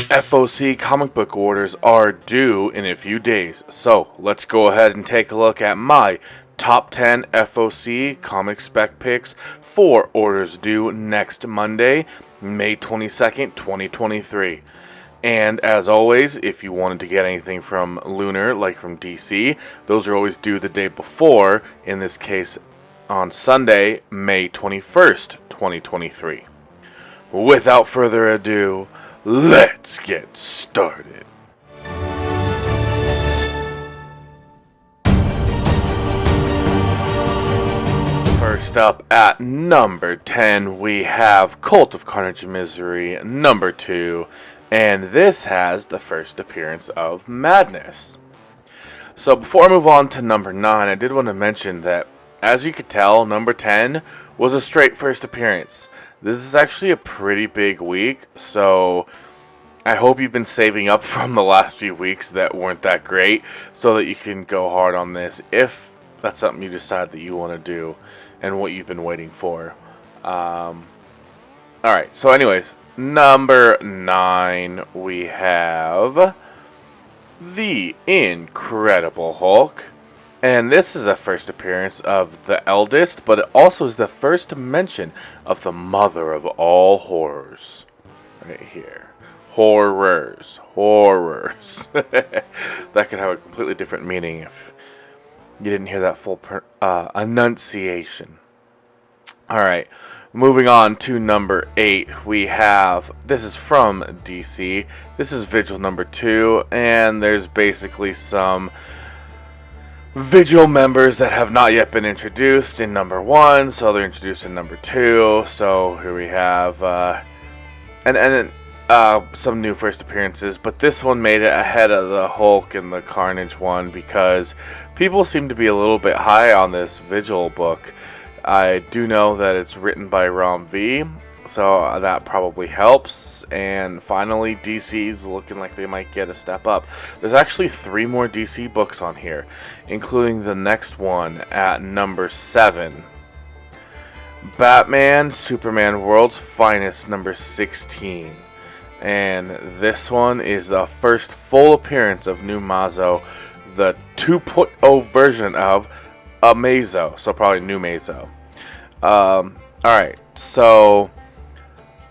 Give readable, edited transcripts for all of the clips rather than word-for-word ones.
FOC comic book orders are due in a few days, so let's go ahead and take a look at my top 10 FOC comic spec picks for orders due next Monday, May 22nd, 2023. And as always, if you wanted to get anything from Lunar, like from DC, those are always due the day before, in this case on Sunday, May 21st, 2023. Without further ado, let's get started. First up at number 10, we have Cult of Carnage and Misery, number 2, and this has the first appearance of Madness. So before I move on to number 9, I did want to mention that, as you could tell, number 10 was a straight first appearance. This is actually a pretty big week, so I hope you've been saving up from the last few weeks that weren't that great so that you can go hard on this if that's something you decide that you want to do and what you've been waiting for. Alright, so anyways, number 9, we have The Incredible Hulk. And this is a first appearance of the eldest, but it also is the first mention of the mother of all horrors. Right here. Horrors. That could have a completely different meaning if you didn't hear that full enunciation. Alright, moving on to number 8, we have, this is from DC, this is Vigil number 2, and there's basically some Vigil members that have not yet been introduced in number 1, so they're introduced in number 2. So here we have some new first appearances, but this one made it ahead of the Hulk and the Carnage one because people seem to be a little bit high on this Vigil book. I do know that it's written by Ram V, so that probably helps. And finally, DC's looking like they might get a step up. There's actually 3 more DC books on here, including the next one at number 7. Batman, Superman World's Finest, number 16. And this one is the first full appearance of New Mazo, the 2.0 version of Mazo, so probably New Mazo. Alright, so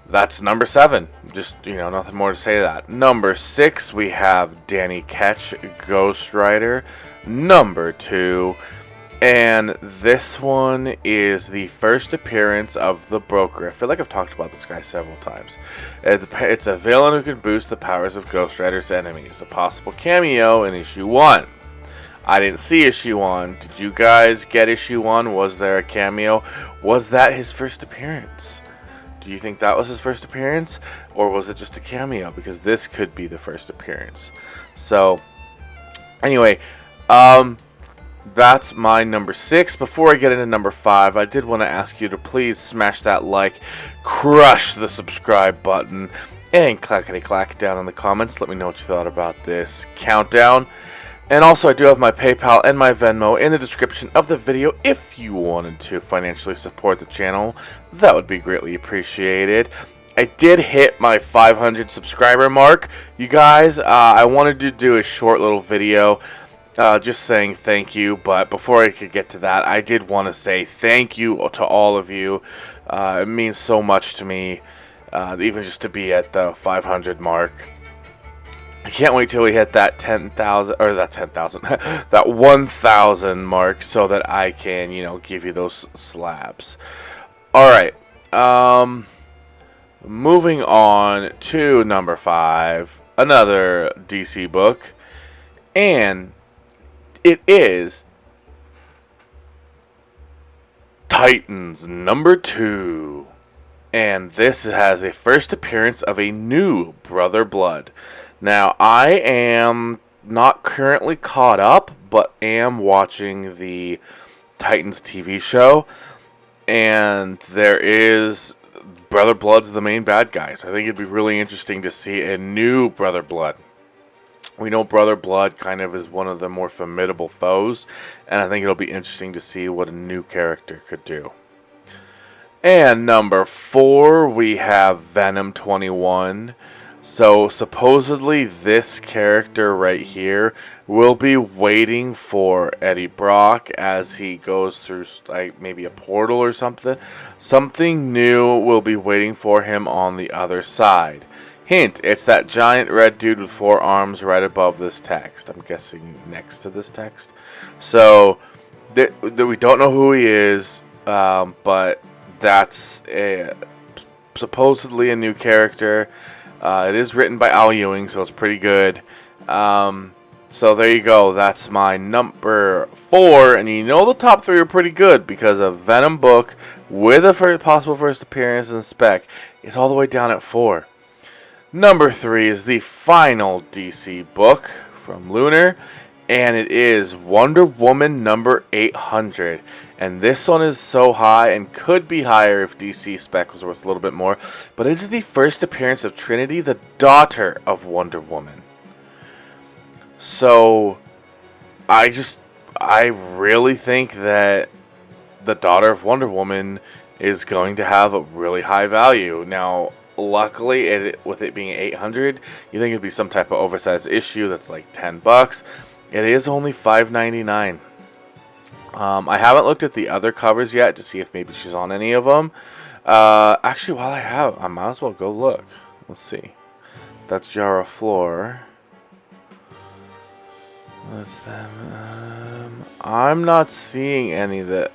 that's number 7. Just, nothing more to say to that. Number 6, we have Danny Ketch, Ghost Rider, number 2. And this one is the first appearance of the Broker. I feel like I've talked about this guy several times. It's a villain who can boost the powers of Ghost Rider's enemies. A possible cameo in issue 1. I didn't see issue 1. Did you guys get issue 1? Was there a cameo? Was that his first appearance? Do you think that was his first appearance? Or was it just a cameo? Because this could be the first appearance. So, anyway, that's my number 6. Before I get into number 5, I did want to ask you to please smash that like, crush the subscribe button, and clackety-clack down in the comments. Let me know what you thought about this countdown. And also, I do have my PayPal and my Venmo in the description of the video if you wanted to financially support the channel. That would be greatly appreciated. I did hit my 500 subscriber mark. You guys, I wanted to do a short little video just saying thank you. But before I could get to that, I did want to say thank you to all of you. It means so much to me, even just to be at the 500 mark. I can't wait till we hit that 10,000, or that 10,000, that 1,000 mark so that I can, give you those slabs. Alright, moving on to number 5, another DC book, and it is Titans number 2. And this has a first appearance of a new Brother Blood. Now, I am not currently caught up, but am watching the Titans TV show. And there is Brother Blood's the main bad guy. So I think it'd be really interesting to see a new Brother Blood. We know Brother Blood kind of is one of the more formidable foes. And I think it'll be interesting to see what a new character could do. And number 4, we have Venom 21. So supposedly this character right here will be waiting for Eddie Brock as he goes through like maybe a portal or something. Something new will be waiting for him on the other side. Hint, it's that giant red dude with 4 arms right above this text. I'm guessing next to this text. So we don't know who he is, but that's supposedly a new character. It is written by Al Ewing, so it's pretty good. So there you go. That's my number 4. And you know the top 3 are pretty good because a Venom book with a possible first appearance in Spec is all the way down at 4. Number 3 is the final DC book from Lunar, and it is Wonder Woman number 800. And this one is so high and could be higher if DC Spec was worth a little bit more. But it is the first appearance of Trinity, the daughter of Wonder Woman. So I really think that the daughter of Wonder Woman is going to have a really high value. Now, luckily, with it being 800, you think it'd be some type of oversized issue that's like $10. It is only $5.99. I haven't looked at the other covers yet to see if maybe she's on any of them. Actually, while I might as well go look. Let's see. That's Yara Floor. That's them. I'm not seeing any that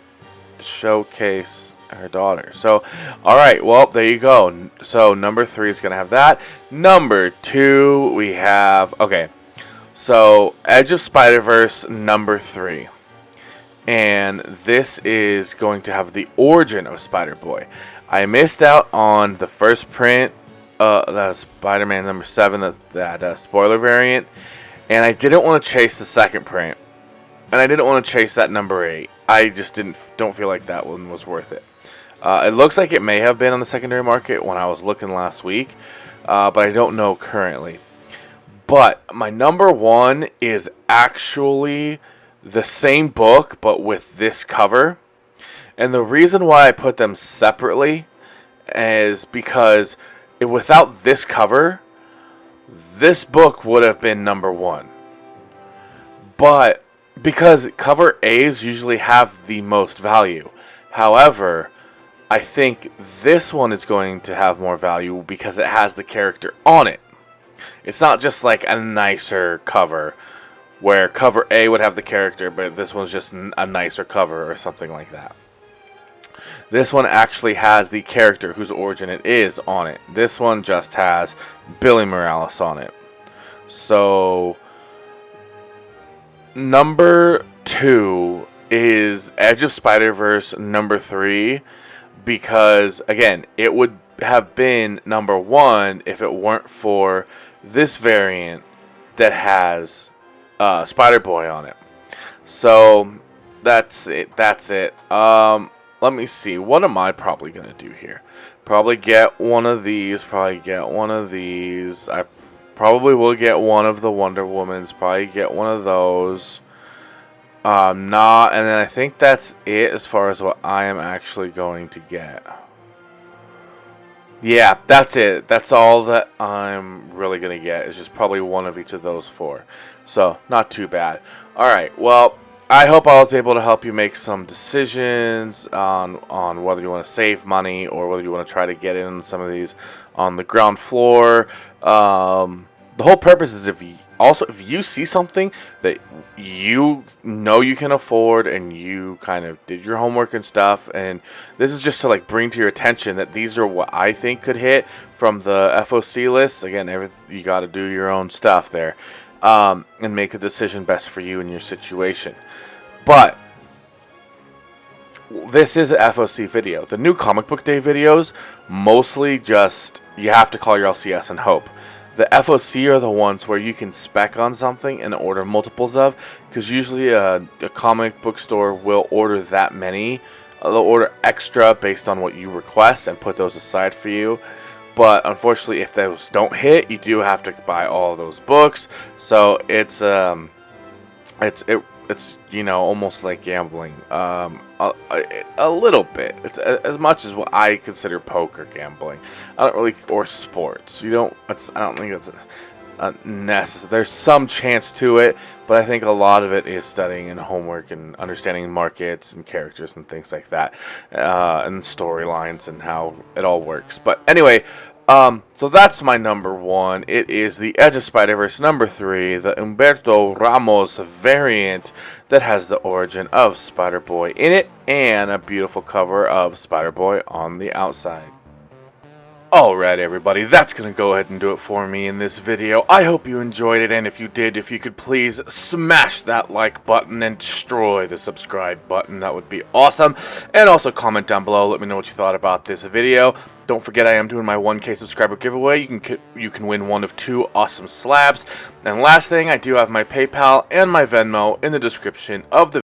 showcase her daughter. So, alright, well, there you go. So, number 3 is going to have that. Number 2, we have... Okay, so, Edge of Spider-Verse number 3. And this is going to have the origin of Spider-Boy. I missed out on the first print, the Spider-Man number 7, that spoiler variant. And I didn't want to chase the second print. And I didn't want to chase that number 8. I just don't feel like that one was worth it. It looks like it may have been on the secondary market when I was looking last week. But I don't know currently. But my number 1 is actually the same book, but with this cover. And the reason why I put them separately is because without this cover, this book would have been number 1. But because cover A's usually have the most value. However, I think this one is going to have more value because it has the character on it. It's not just like a nicer cover where cover A would have the character, but this one's just a nicer cover or something like that. This one actually has the character whose origin it is on it. This one just has Billy Morales on it. So, number 2 is Edge of Spider-Verse number 3. Because, again, it would have been number 1 if it weren't for this variant that has Spider-Boy on it. So, that's it. Let me see. What am I probably going to do here? Probably get one of these. I probably will get one of the Wonder Womans. Probably get one of those. And then I think that's it as far as what I am actually going to get. Yeah, that's it. That's all that I'm really going to get. Is just probably one of each of those 4. So, not too bad. Alright, well, I hope I was able to help you make some decisions on whether you want to save money or whether you want to try to get in some of these on the ground floor. The whole purpose is if you see something that you know you can afford and you kind of did your homework and stuff, and this is just to like bring to your attention that these are what I think could hit from the FOC list. Again, you got to do your own stuff there and make a decision best for you and your situation. But this is an FOC video. The new comic book day videos mostly just you have to call your LCS and hope. The FOC are the ones where you can spec on something and order multiples of, because usually a comic book store will order that many. They'll order extra based on what you request and put those aside for you. But unfortunately, if those don't hit, you do have to buy all of those books. So it it's almost like gambling. A little bit. It's as much as what I consider poker gambling. I don't really, or sports. I don't think it's necessary. There's some chance to it, but I think a lot of it is studying and homework and understanding markets and characters and things like that, and storylines and how it all works. But anyway, so that's my number one. It is the Edge of Spider-Verse number 3, the Humberto Ramos variant that has the origin of Spider-Boy in it and a beautiful cover of Spider-Boy on the outside. Alright everybody, that's going to go ahead and do it for me in this video. I hope you enjoyed it, and if you did, if you could please smash that like button and destroy the subscribe button, that would be awesome. And also comment down below, let me know what you thought about this video. Don't forget I am doing my 1K subscriber giveaway. You can win one of 2 awesome slabs. And last thing, I do have my PayPal and my Venmo in the description of the